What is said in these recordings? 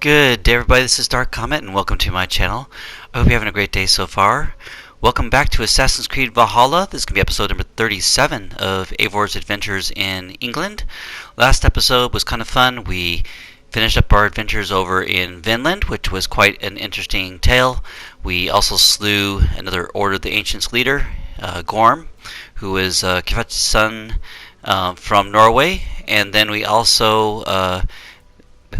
Good day everybody, this is Dark Comet and welcome to my channel. I hope you're having a great day so far. Welcome back to Assassin's Creed Valhalla. This is going to be episode number 37 of Eivor's adventures in England. Last episode was kind of fun. We finished up our adventures over in Vinland, which was quite an interesting tale. We also slew another Order of the Ancients leader, Gorm, who is Kvat's son from Norway. And then we also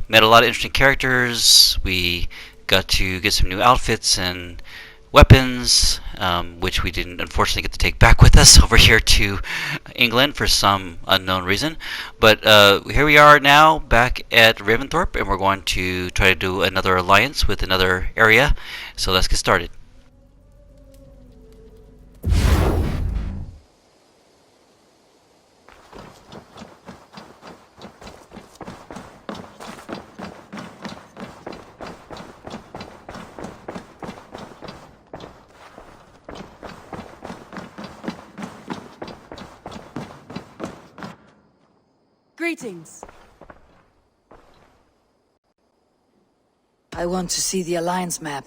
met a lot of interesting characters. We got to get some new outfits and weapons, which we didn't unfortunately get to take back with us over here to England for some unknown reason. But here we are now back at Ravensthorpe, and we're going to try to do another alliance with another area. So let's get started. Greetings. I want to see the Alliance map.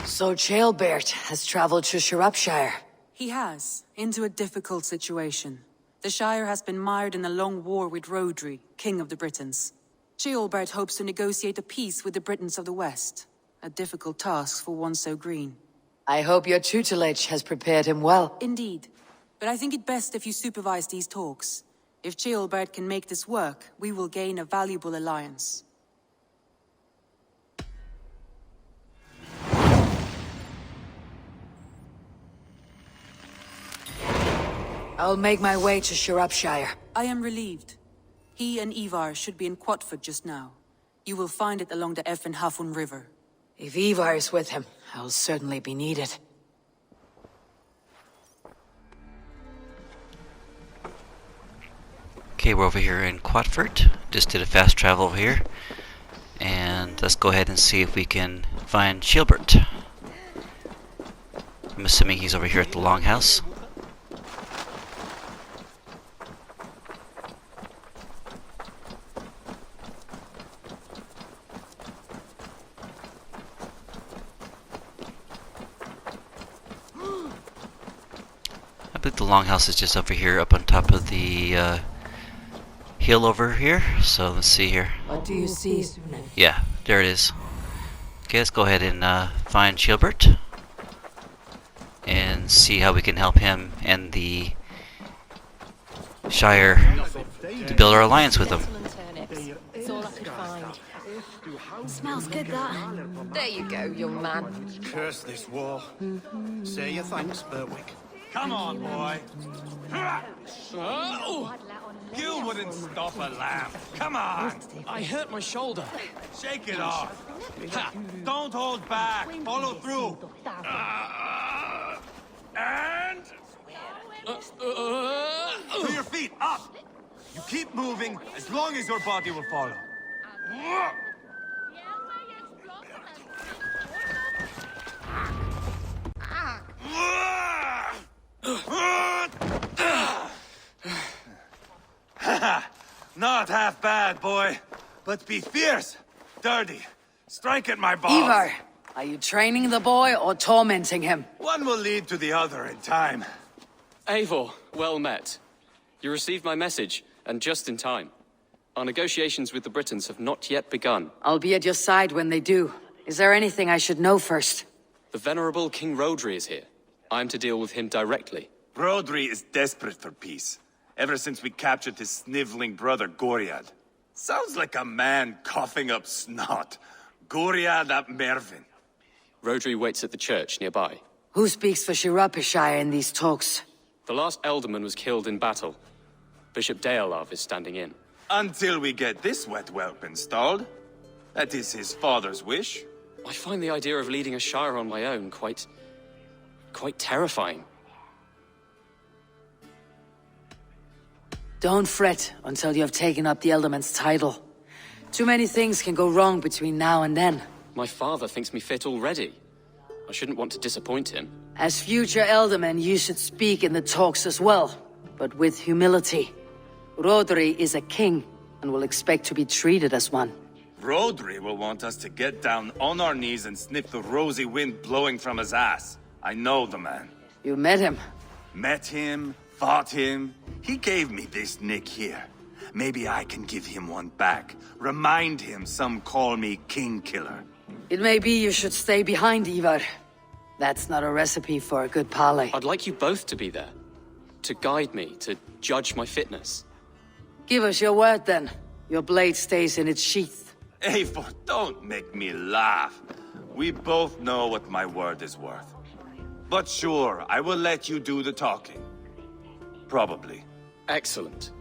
So Ceolbert has traveled to Sciropescire. He has, into a difficult situation. The Shire has been mired in a long war with Rhodri, King of the Britons. Ceolbert hopes to negotiate a peace with the Britons of the West. A difficult task for one so green. I hope your tutelage has prepared him well. Indeed. But I think it best if you supervise these talks. If Ceolbert can make this work, we will gain a valuable alliance. I'll make my way to Sciropescire. I am relieved. He and Ivarr should be in Quatford just now. You will find it along the Hafun River. If Eivor is with him, I'll certainly be needed. Okay, we're over here in Quatford. Just did a fast travel over here. And let's go ahead and see if we can find Ceolbert. I'm assuming he's over here at the Longhouse. I believe the Longhouse is just over here, up on top of the hill over here. So let's see here. What do you see? Yeah, there it is. Okay, let's go ahead and find Ceolbert and see how we can help him and the Shire to build our alliance with them. It's all I could find. Smells good, that. There you go, young man. Curse this war. Say your thanks, Berwick. Come on, boy. You wouldn't stop a lamb. Come on. I hurt my shoulder. Shake it off. Ha. Don't hold back. Follow through. And... to your feet. Up. You keep moving as long as your body will follow. Not half bad, boy. But be fierce, dirty. Strike at my balls. Eivor, are you training the boy or tormenting him? One will lead to the other in time. Eivor, well met. You received my message, and just in time. Our negotiations with the Britons have not yet begun. I'll be at your side when they do. Is there anything I should know first? The venerable King Rhodri is here. I'm to deal with him directly. Rhodri is desperate for peace. Ever since we captured his sniveling brother, Goriad. Sounds like a man coughing up snot. Goriad ap Mervyn. Rhodri waits at the church nearby. Who speaks for Sciropescire in these talks? The last alderman was killed in battle. Bishop Deorlaf is standing in. Until we get this wet whelp installed. That is his father's wish. I find the idea of leading a shire on my own quite terrifying. Don't fret until you have taken up the Ealdorman's title. Too many things can go wrong between now and then. My father thinks me fit already. I shouldn't want to disappoint him. As future Elderman, you should speak in the talks as well, but with humility. Rhodri is a king, and will expect to be treated as one. Rhodri will want us to get down on our knees and sniff the rosy wind blowing from his ass. I know the man. You met him? Met him, fought him. He gave me this nick here. Maybe I can give him one back. Remind him some call me King Killer. It may be you should stay behind, Ivarr. That's not a recipe for a good parley. I'd like you both to be there. To guide me, to judge my fitness. Give us your word, then. Your blade stays in its sheath. Eivor, don't make me laugh. We both know what my word is worth. But sure, I will let you do the talking. Probably. Excellent.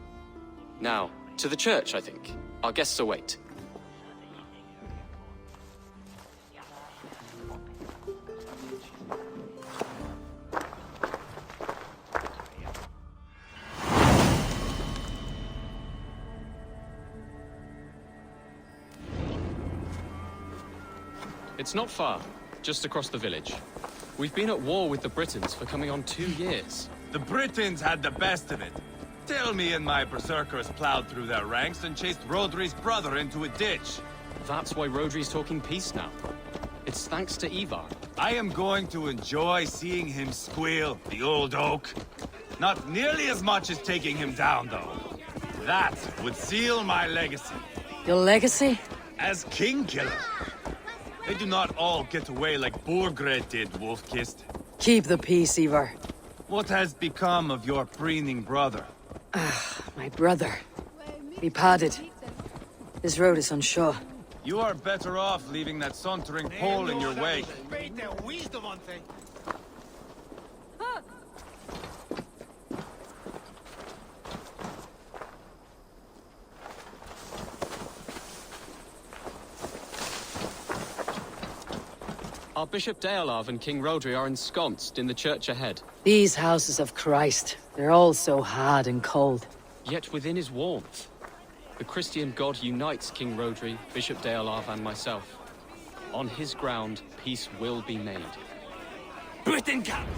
Now, to the church, I think. Our guests await. It's not far, just across the village. We've been at war with the Britons for coming on 2 years. The Britons had the best of it. Tell me and my berserkers plowed through their ranks and chased Rhodri's brother into a ditch. That's why Rhodri's talking peace now. It's thanks to Ivarr. I am going to enjoy seeing him squeal, the old oak. Not nearly as much as taking him down, though. That would seal my legacy. Your legacy? As King Killer. They do not all get away like Borgred did, Wolf-Kissed. Keep the peace, Eivor. What has become of your preening brother? My brother. We parted. This road is unsure. You are better off leaving that sauntering pole in your wake. Our Bishop Deorlaf and King Rhodri are ensconced in the church ahead. These houses of Christ, they're all so hard and cold. Yet within is warmth. The Christian God unites King Rhodri, Bishop Deorlaf, and myself. On his ground, peace will be made. Briton camp!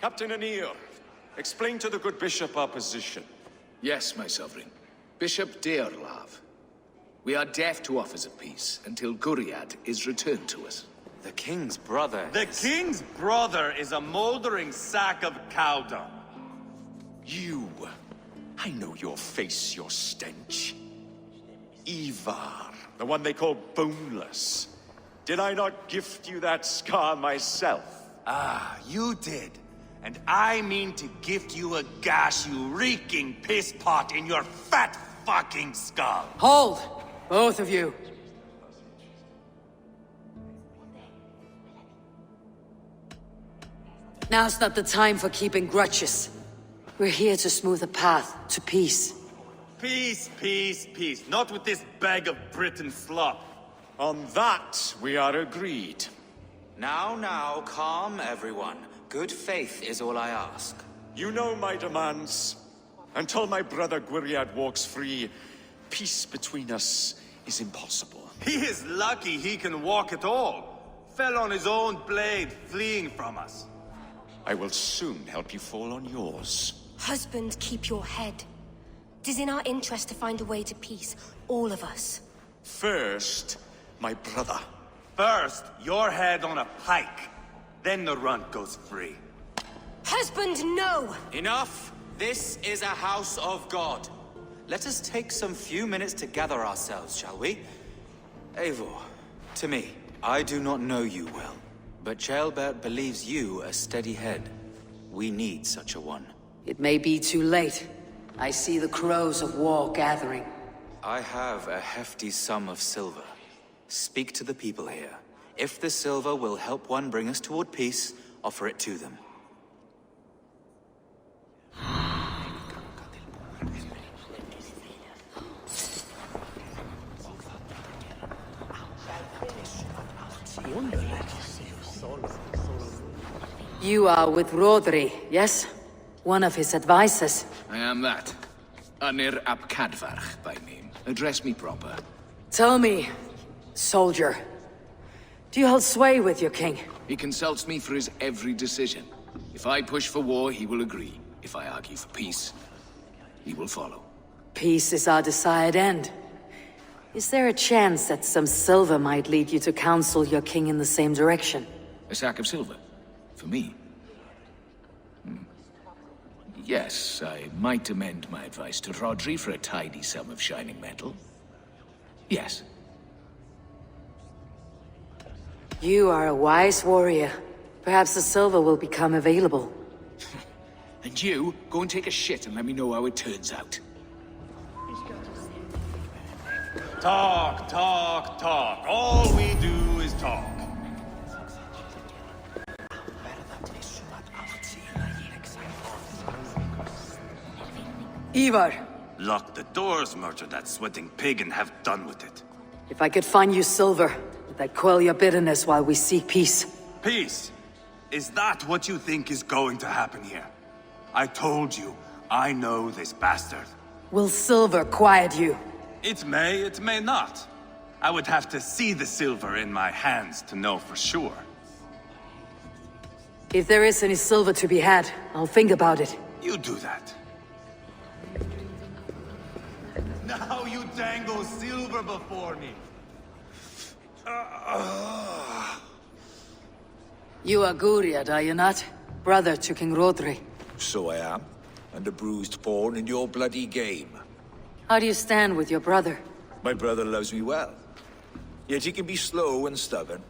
Captain Anir, explain to the good bishop our position. Yes, my sovereign. Bishop Deorlaf. We are deaf to offers of peace until Guriad is returned to us. The king's brother. The king's brother is a moldering sack of cow dung. You. I know your face, your stench. Ivarr, the one they call boneless. Did I not gift you that scar myself? Ah, you did. And I mean to gift you a gash, you reeking piss pot in your fat fucking skull. Hold! Both of you. Now's not the time for keeping grudges. We're here to smooth a path to peace. Peace, peace, peace. Not with this bag of Briton slop. On that, we are agreed. Now, calm everyone. Good faith is all I ask. You know my demands. Until my brother Guriad walks free, peace between us is impossible. He is lucky he can walk at all. Fell on his own blade, fleeing from us. I will soon help you fall on yours. Husband, keep your head. It is in our interest to find a way to peace, all of us. First, my brother. First, your head on a pike. Then the runt goes free. Husband, no! Enough! This is a house of God. Let us take some few minutes to gather ourselves, shall we? Eivor, to me, I do not know you well, but Ceolbert believes you a steady head. We need such a one. It may be too late. I see the crows of war gathering. I have a hefty sum of silver. Speak to the people here. If the silver will help one bring us toward peace, offer it to them. You are with Rhodri, yes? One of his advisors. I am that. Anir ap Cadfarch by name. Address me proper. Tell me, soldier, do you hold sway with your king? He consults me for his every decision. If I push for war, he will agree. If I argue for peace, he will follow. Peace is our desired end. Is there a chance that some silver might lead you to counsel your king in the same direction? A sack of silver? For me? Yes, I might amend my advice to Rhodri for a tidy sum of shining metal. Yes. You are a wise warrior. Perhaps the silver will become available. And you, go and take a shit and let me know how it turns out. Talk, talk, talk. All we do is talk. Ivarr, Lock the doors, murder that sweating pig, and have done with it. if I could find you silver, would that quell your bitterness while we seek peace? Peace? Is that what you think is going to happen here? I told you, I know this bastard. Will silver quiet you? It may not. I would have to see the silver in my hands to know for sure. If there is any silver to be had, I'll think about it. You do that. Now you dangle silver before me. You are Guriad, are you not? Brother to King Rhodri. So I am, and a bruised pawn in your bloody game. How do you stand with your brother? My brother loves me well. Yet he can be slow and stubborn.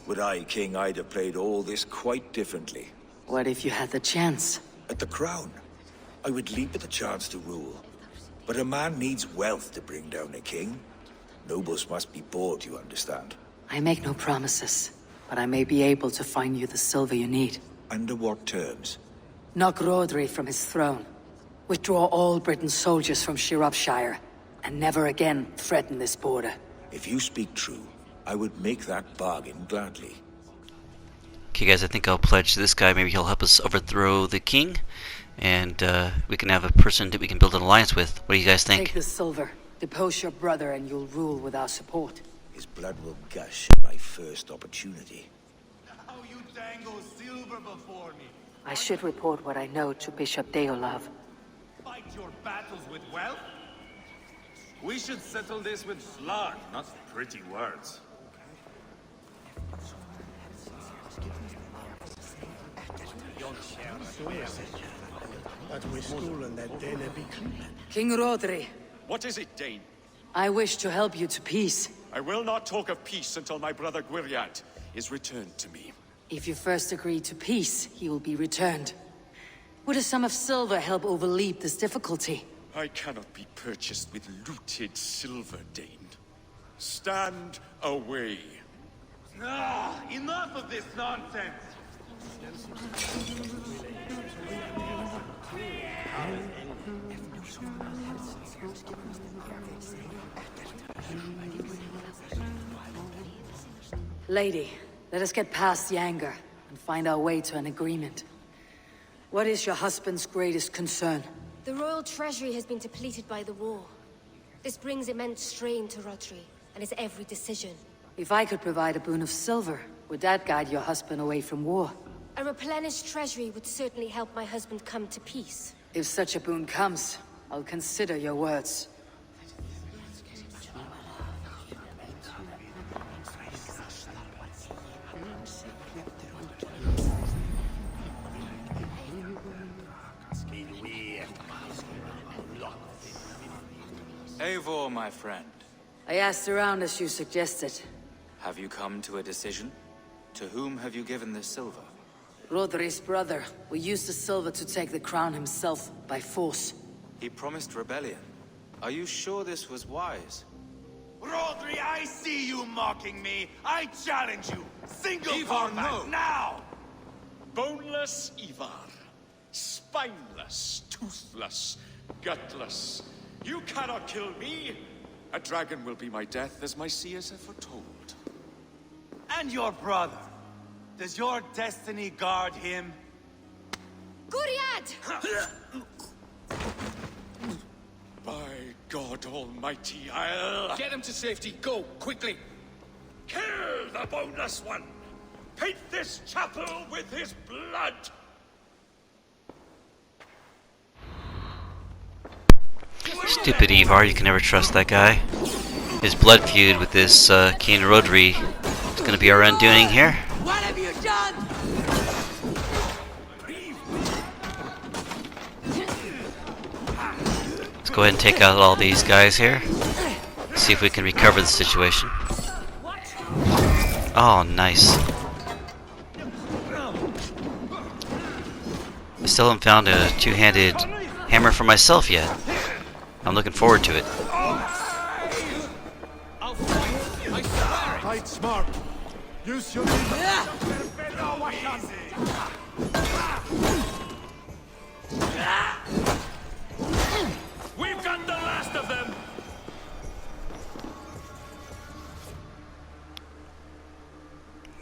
Were I king, I'd have played all this quite differently. What if you had the chance? At the crown, I would leap at the chance to rule. But a man needs wealth to bring down a king. Nobles must be bought, you understand. I make no promises, but I may be able to find you the silver you need. Under what terms? Knock Rhodri from his throne. Withdraw all Briton's soldiers from Sciropescire, and never again threaten this border. If you speak true, I would make that bargain gladly. Okay guys, I think I'll pledge to this guy. Maybe he'll help us overthrow the king. And we can have a person that we can build an alliance with. What do you guys think? Take the silver. Depose your brother and you'll rule with our support. His blood will gush at my first opportunity. Now you dangle silver before me. I should report what I know to Bishop Deorlaf. Fight your battles with wealth? We should settle this with blood, not pretty words. King Rhodri, What is it, Dane? I wish to help you to peace. I will not talk of peace until my brother Gwiriad is returned to me. If you first agree to peace, he will be returned. Would a sum of silver help overleap this difficulty? I cannot be purchased with looted silver, Dane. Stand away. Enough of this nonsense! Lady, let us get past the anger and find our way to an agreement. What is your husband's greatest concern? The royal treasury has been depleted by the war. This brings immense strain to Rhodri and his every decision. If I could provide a boon of silver, would that guide your husband away from war? A replenished treasury would certainly help my husband come to peace. If such a boon comes, I'll consider your words. Eivor, my friend. I asked around as you suggested. Have you come to a decision? To whom have you given this silver? Rhodri's brother will use the silver to take the crown himself by force. He promised rebellion. Are you sure this was wise? Rhodri, I see you mocking me! I challenge you! Single Eivor, combat, no. now! Boneless Ivarr. Spineless, toothless, gutless. You cannot kill me! A dragon will be my death, as my seers have foretold. And your brother. Does your destiny guard him? Guriad! By God Almighty, I'll... Get him to safety. Go, quickly. Kill the boneless one! Paint this chapel with his blood! Stupid Ivarr, you can never trust that guy. His blood feud with this King Rhodri is going to be our undoing here. What have you done? Let's go ahead and take out all these guys here. See if we can recover the situation. Oh, nice. I still haven't found a two-handed hammer for myself yet. I'm looking forward to it. Fight smart. Use your We've got the last of them!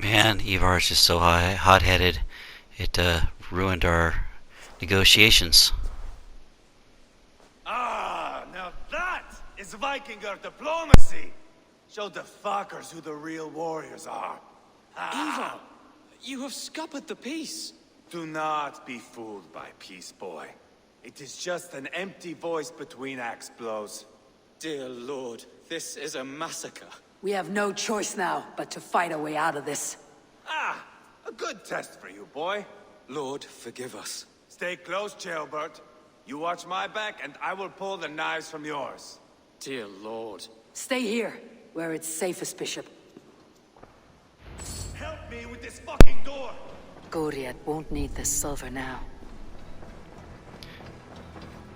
Man, Ivarr is just so hot-headed. It ruined our negotiations. Ah, now that is Vikinger diplomacy! Show the fuckers who the real warriors are. Eivor, you have scuppered the peace. Do not be fooled by peace, boy. It is just an empty voice between axe blows. Dear Lord, this is a massacre. We have no choice now but to fight our way out of this. Ah, a good test for you, boy. Lord, forgive us. Stay close, Ceolbert. You watch my back, and I will pull the knives from yours. Dear Lord. Stay here, where it's safest, Bishop. Help me with this fucking door! Goriad won't need this silver now.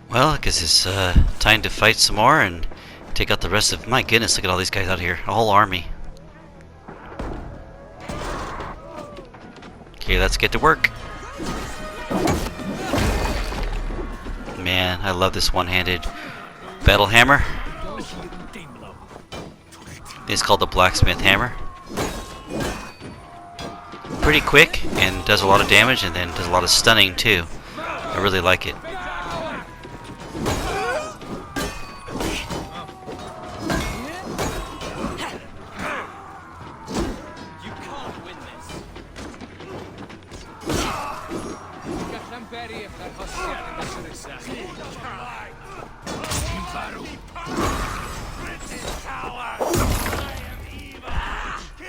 Well, I guess it's time to fight some more and take out the rest of... My goodness, look at all these guys out here. A whole army. Okay, let's get to work. Man, I love this one-handed battle hammer. It's called the blacksmith hammer. Pretty quick and does a lot of damage, and then does a lot of stunning too. I really like it.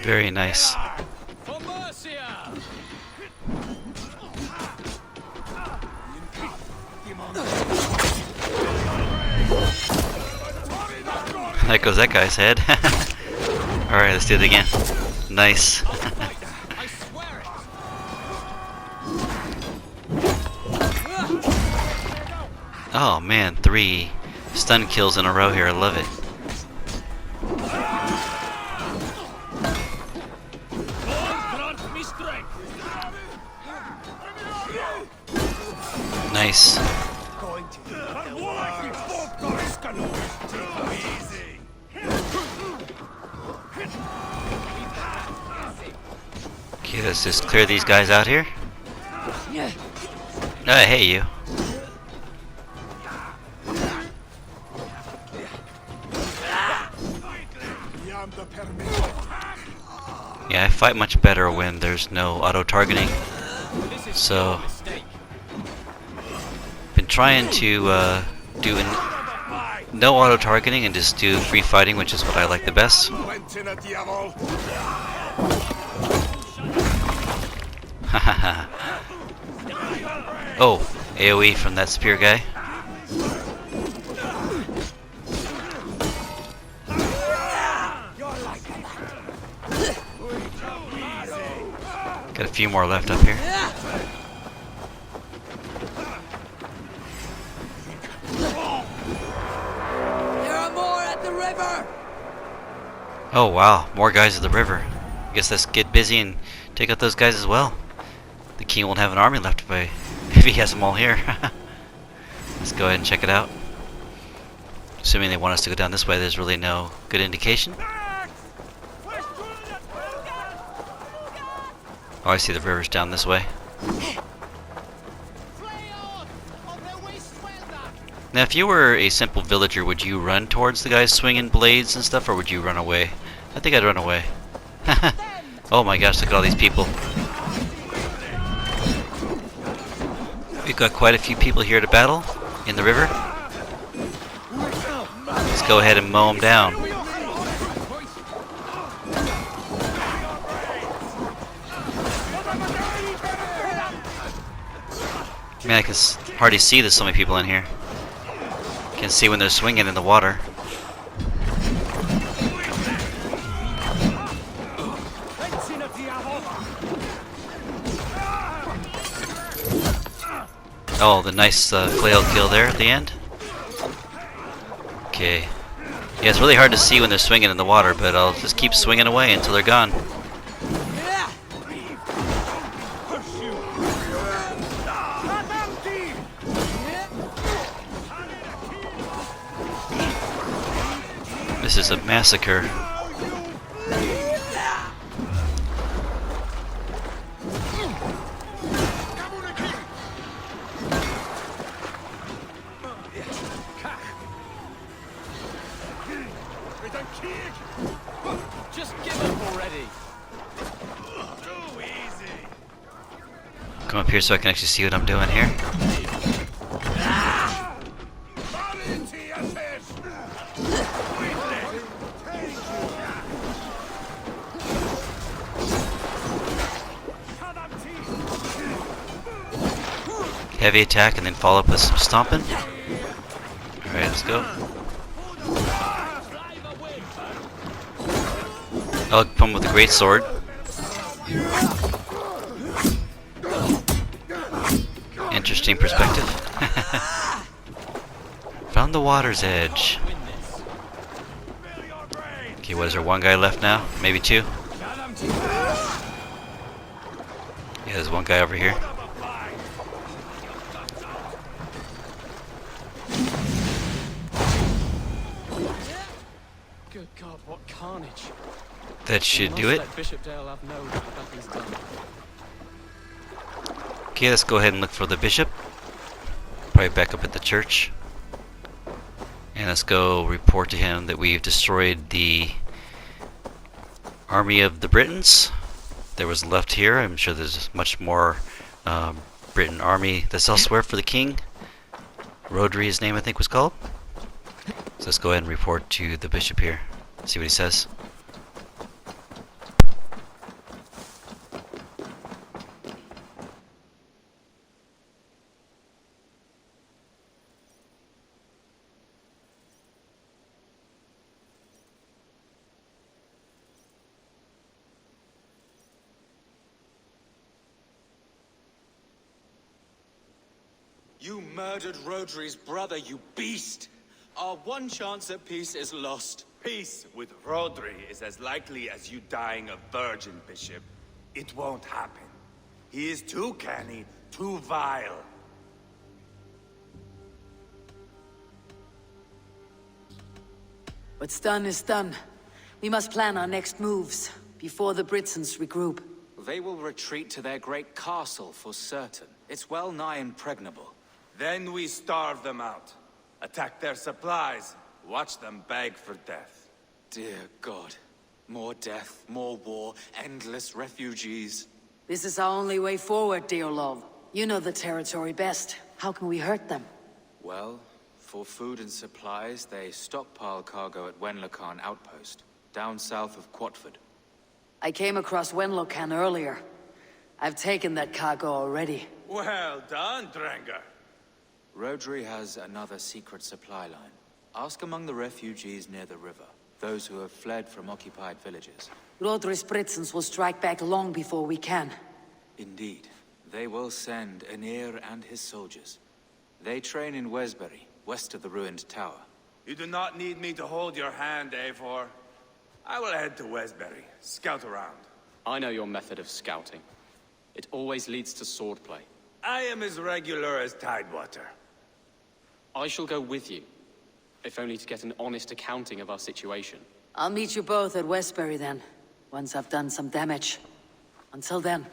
Very nice. There goes that guy's head. Alright, let's do it again. Nice. Oh man, 3 stun kills in a row here. I love it. Nice. Okay, let's just clear these guys out here. Hey, you. Yeah, I fight much better when there's no auto-targeting. So, been trying to do no auto-targeting and just do free fighting, which is what I like the best. Oh, AoE from that spear guy. Got a few more left up here. There are more at the river! Oh wow, more guys at the river. I guess let's get busy and take out those guys as well. The king won't have an army left if he has them all here. Let's go ahead and check it out. Assuming they want us to go down this way, there's really no good indication. Oh, I see the river's down this way. Now, if you were a simple villager, would you run towards the guys swinging blades and stuff, or would you run away? I think I'd run away. Oh my gosh, look at all these people. We've got quite a few people here to battle in the river. Let's go ahead and mow them down. Man, I can hardly see there's so many people in here. Can see when they're swinging in the water. Oh, the nice flail kill there at the end. Okay. Yeah, it's really hard to see when they're swinging in the water, but I'll just keep swinging away until they're gone. This is a massacre. Just give up already. Too easy. Come up here so I can actually see what I'm doing here. Heavy attack and then follow up with some stomping. Alright, let's go. I'll come with a great sword. Interesting perspective. Found the water's edge. Okay, what is there? One guy left now? Maybe two? Yeah, there's one guy over here. Good God, what carnage. That should do it. Let Bishop Deorlaf know that nothing's done. Okay, let's go ahead and look for the bishop. Probably back up at the church. And let's go report to him that we've destroyed the army of the Britons. There was left here. I'm sure there's much more Briton army that's elsewhere for the king. Rhodri, his name I think was called. So let's go ahead and report to the bishop here. See what he says. You murdered Rhodri's brother, you beast! Our one chance at peace is lost. Peace with Rhodri is as likely as you dying a virgin, Bishop. It won't happen. He is too canny, too vile. What's done is done. We must plan our next moves, before the Britons regroup. They will retreat to their great castle for certain. It's well nigh impregnable. Then we starve them out. Attack their supplies. Watch them beg for death. Dear God. More death, more war, endless refugees. This is our only way forward, Deorlaf. You know the territory best. How can we hurt them? Well, for food and supplies, they stockpile cargo at Wenlocan outpost, down south of Quatford. I came across Wenlocan earlier. I've taken that cargo already. Well done, Drengar. Rhodri has another secret supply line. Ask among the refugees near the river, those who have fled from occupied villages. Rhodri's Britons will strike back long before we can. Indeed. They will send Aenir and his soldiers. They train in Wesbury, west of the ruined tower. You do not need me to hold your hand, Eivor. I will head to Wesbury, scout around. I know your method of scouting. It always leads to swordplay. I am as regular as Tidewater. I shall go with you, if only to get an honest accounting of our situation. I'll meet you both at Westbury then, once I've done some damage. Until then,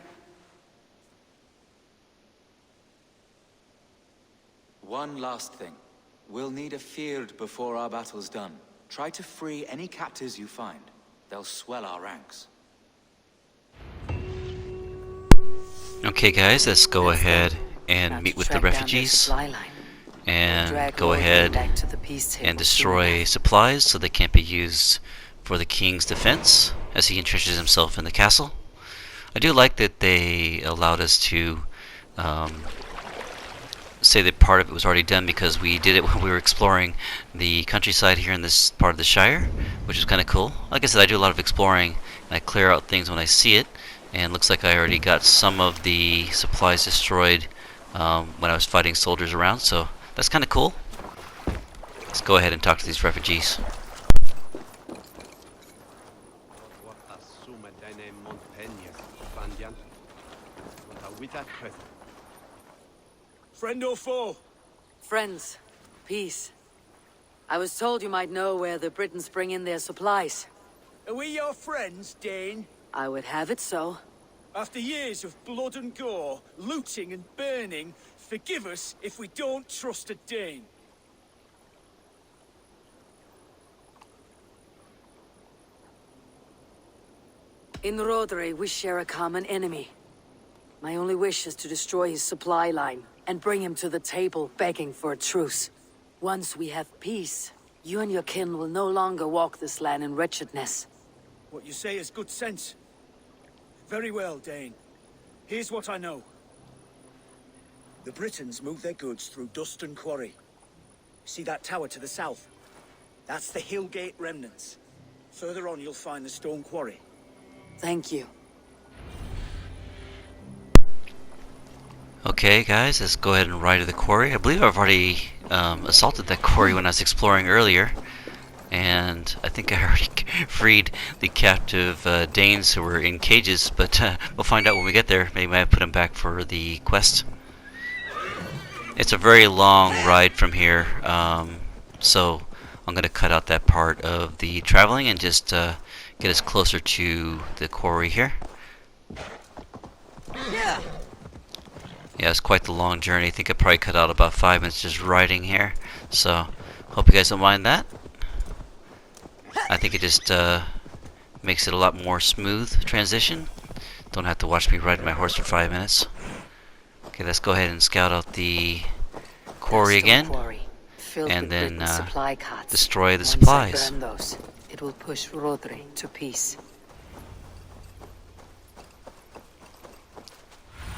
One last thing. We'll need a feud before our battle's done. Try to free any captives you find. They'll swell our ranks. Okay guys, let's go ahead and meet with the refugees and go ahead and destroy supplies so they can't be used for the king's defense as he entrenches himself in the castle. I do like that they allowed us to say that part of it was already done, because we did it when we were exploring the countryside here in this part of the Shire, which is kind of cool. Like I said, I do a lot of exploring and I clear out things when I see it, and looks like I already got some of the supplies destroyed when I was fighting soldiers around, so that's kind of cool. Let's go ahead and talk to these refugees. Friend or foe? Friends. Peace. I was told you might know where the Britons bring in their supplies. Are we your friends, Dane? I would have it so. After years of blood and gore, looting and burning, forgive us if we don't trust a Dane. In Rhodri, we share a common enemy. My only wish is to destroy his supply line and bring him to the table begging for a truce. Once we have peace, you and your kin will no longer walk this land in wretchedness. What you say is good sense. Very well, Dane. Here's what I know. The Britons move their goods through Dhustone Quarry. See that tower to the south? That's the Hillgate remnants. Further on, you'll find the stone quarry. Thank you. Okay guys, let's go ahead and ride to the quarry. I believe I've already assaulted that quarry when I was exploring earlier, and I think I already freed the captive Danes who were in cages, but we'll find out when we get there. Maybe I put them back for the quest. It's a very long ride from here, so I'm going to cut out that part of the traveling and just get us closer to the quarry here. Yeah, it's quite the long journey. I think I probably cut out about 5 minutes just riding here. So, hope you guys don't mind that. I think it just makes it a lot more smooth transition. Don't have to watch me ride my horse for 5 minutes. Okay, let's go ahead and scout out the quarry again. And then destroy the supplies. It will push Rhodri to peace.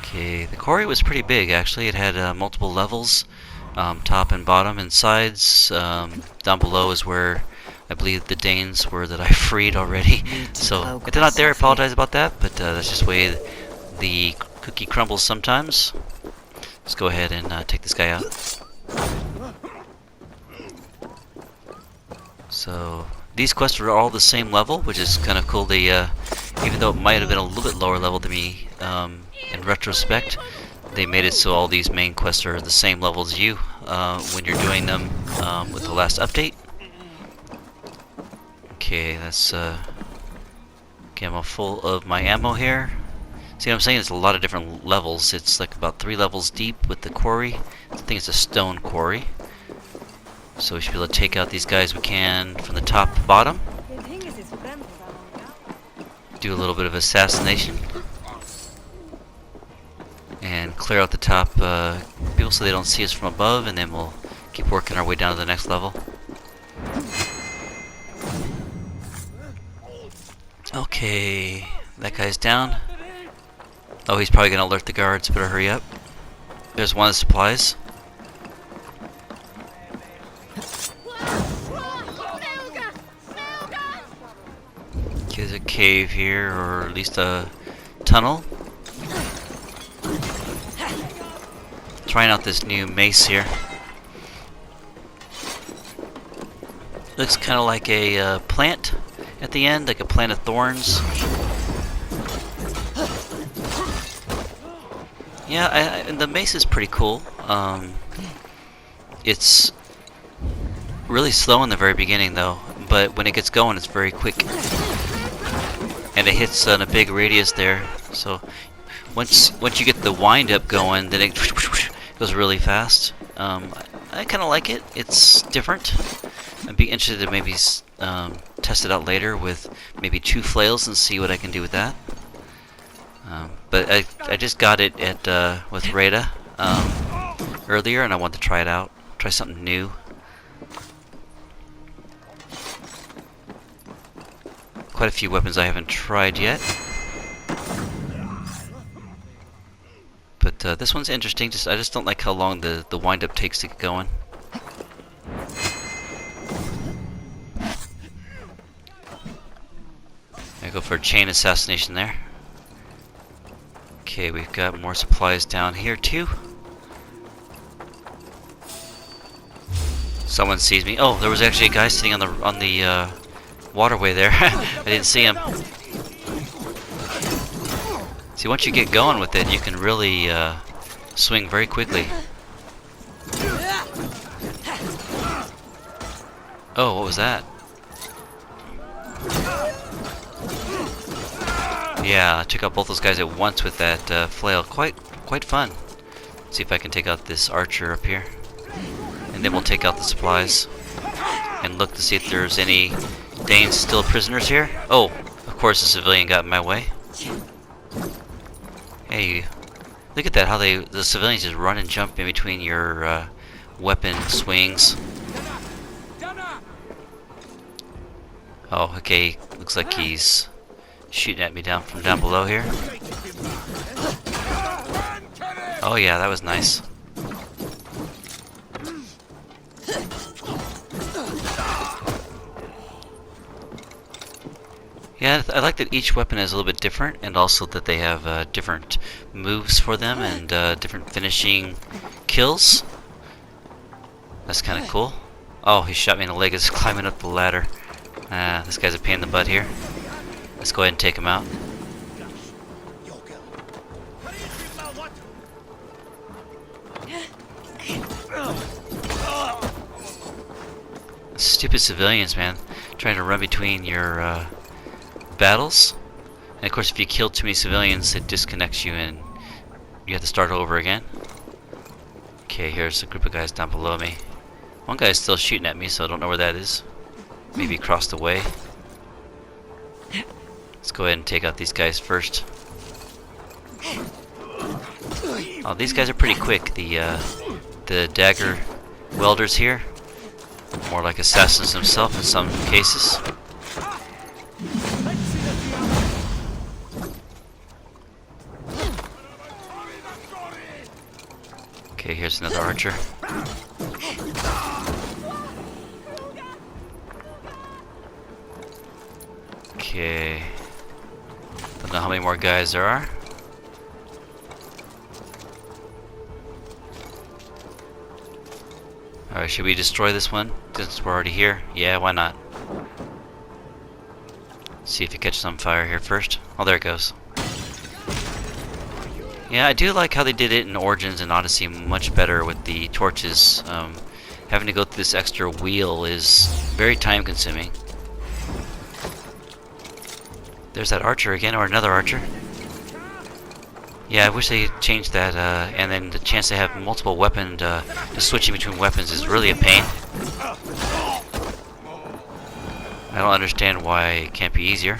Okay, the quarry was pretty big actually. It had multiple levels, top and bottom and sides. Down below is where I believe the Danes were that I freed already. So if they're not there, I apologize about that, but that's just the way the cookie crumbles sometimes. Let's go ahead and take this guy out. So these quests are all the same level, which is kind of cool. They, even though it might have been a little bit lower level to me, in retrospect, they made it so all these main quests are the same level as you when you're doing them with the last update. Okay, that's okay, I'm full of my ammo here. See what I'm saying? It's a lot of different levels. It's like about 3 levels deep with the quarry. I think it's a stone quarry. So we should be able to take out these guys we can from the top to bottom. Do a little bit of assassination. And clear out the top people so they don't see us from above, and then we'll keep working our way down to the next level. Okay, that guy's down. Oh, he's probably going to alert the guards. Better hurry up. There's one of the supplies. Okay, there's a cave here, or at least a tunnel. Trying out this new mace here. Looks kind of like a plant at the end, like a plant of thorns. Yeah, and the mace is pretty cool. It's really slow in the very beginning though, but when it gets going it's very quick. And it hits on a big radius there, so once you get the wind up going, then it goes really fast. I kind of like it. It's different. I'd be interested to maybe test it out later with maybe 2 flails and see what I can do with that. But I just got it at with Rada earlier, and I want to try it out. Try something new. Quite a few weapons I haven't tried yet. But this one's interesting. I just don't like how long the wind-up takes to get going. I go for a chain assassination there. Okay, we've got more supplies down here too. Someone sees me. Oh, there was actually a guy sitting on the waterway there. I didn't see him. See, once you get going with it, you can really swing very quickly. Oh, what was that? Yeah, I took out both those guys at once with that flail. Quite fun. Let's see if I can take out this archer up here. And then we'll take out the supplies. And look to see if there's any Danes still prisoners here. Oh, of course the civilian got in my way. Hey, look at that, how the civilians just run and jump in between your weapon swings. Oh, okay, looks like he's shooting at me from down below here. Oh yeah, that was nice. Yeah, I like that each weapon is a little bit different, and also that they have different moves for them and different finishing kills. That's kind of cool. Oh, he shot me in the leg as climbing up the ladder. This guy's a pain in the butt here. Let's go ahead and take him out. Stupid civilians, man. Trying to run between your battles. And of course, if you kill too many civilians, it disconnects you and you have to start over again. Okay, here's a group of guys down below me. One guy's still shooting at me, so I don't know where that is. Maybe across the way. Let's go ahead and take out these guys first. Oh, these guys are pretty quick. The dagger welders here, more like assassins themselves in some cases. Okay, here's another archer. Okay. Don't know how many more guys there are. Alright, should we destroy this one since we're already here? Yeah, why not? See if it catches on fire here first. Oh, there it goes. Yeah, I do like how they did it in Origins and Odyssey much better with the torches. Having to go through this extra wheel is very time consuming. There's that archer again, or another archer. Yeah, I wish they changed that, and then the chance to have multiple weapons, just switching between weapons is really a pain. I don't understand why it can't be easier.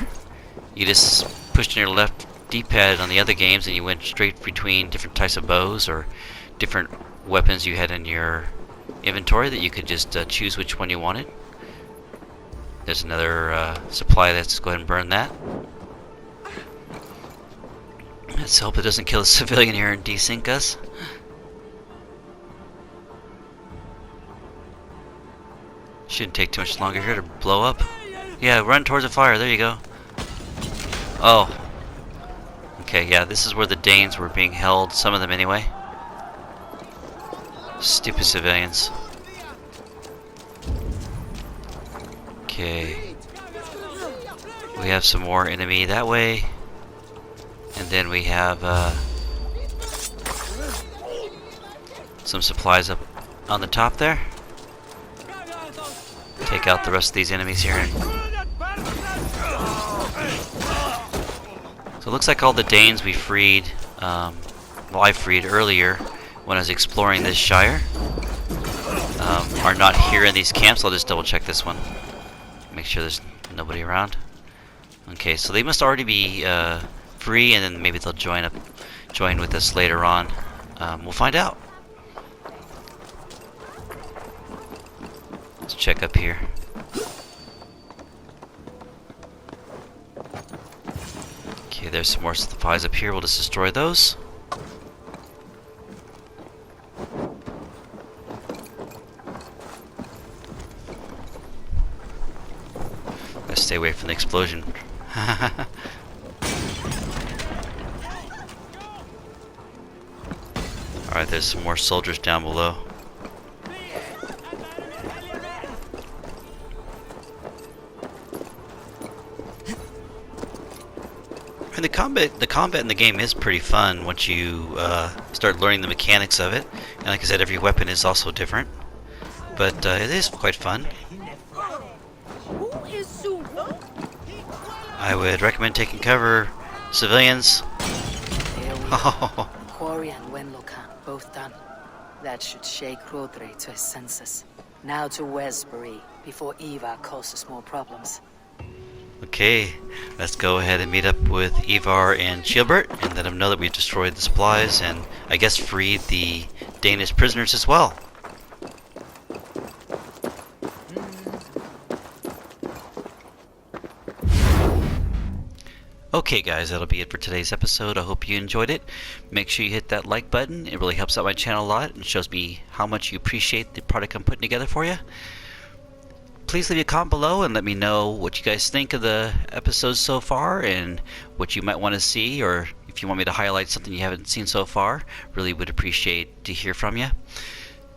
You just pushed on your left D-pad on the other games and you went straight between different types of bows or different weapons you had in your inventory that you could just choose which one you wanted. There's another supply. Let's go ahead and burn that. Let's hope it doesn't kill a civilian here and desync us. Shouldn't take too much longer here to blow up. Yeah, run towards the fire. There you go. Oh. Okay, yeah, this is where the Danes were being held. Some of them anyway. Stupid civilians. Okay. We have some more enemy that way. And then we have some supplies up on the top there. Take out the rest of these enemies here. So it looks like all the Danes we freed, well, I freed earlier when I was exploring this Shire. are not here in these camps. I'll just double check this one. Make sure there's nobody around. Okay, so they must already be free, and then maybe they'll join with us later on. We'll find out. Let's check up here. Okay, there's some more supplies up here. We'll just destroy those. Let's stay away from the explosion. Alright, there's some more soldiers down below. And the combat in the game is pretty fun once you start learning the mechanics of it. And like I said, every weapon is also different. But it is quite fun. I would recommend taking cover, civilians. Oh. Quarry and Wenlocan, both done. That should shake Rhodri to his senses. Now to Westbury, before Ivarr causes more problems. Okay, let's go ahead and meet up with Eivor and Ceolbert and let them know that we've destroyed the supplies and I guess freed the Danish prisoners as well. Okay guys, that'll be it for today's episode. I hope you enjoyed it. Make sure you hit that like button. It really helps out my channel a lot and shows me how much you appreciate the product I'm putting together for you. Please leave a comment below and let me know what you guys think of the episodes so far and what you might want to see, or if you want me to highlight something you haven't seen so far. Really would appreciate to hear from you.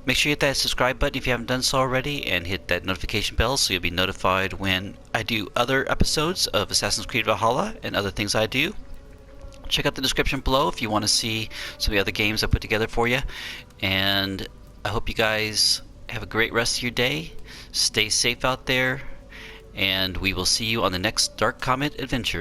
Make sure you hit that subscribe button if you haven't done so already, and hit that notification bell so you'll be notified when I do other episodes of Assassin's Creed Valhalla and other things I do. Check out the description below if you want to see some of the other games I put together for you. And I hope you guys have a great rest of your day. Stay safe out there, and we will see you on the next Dark Comet adventure.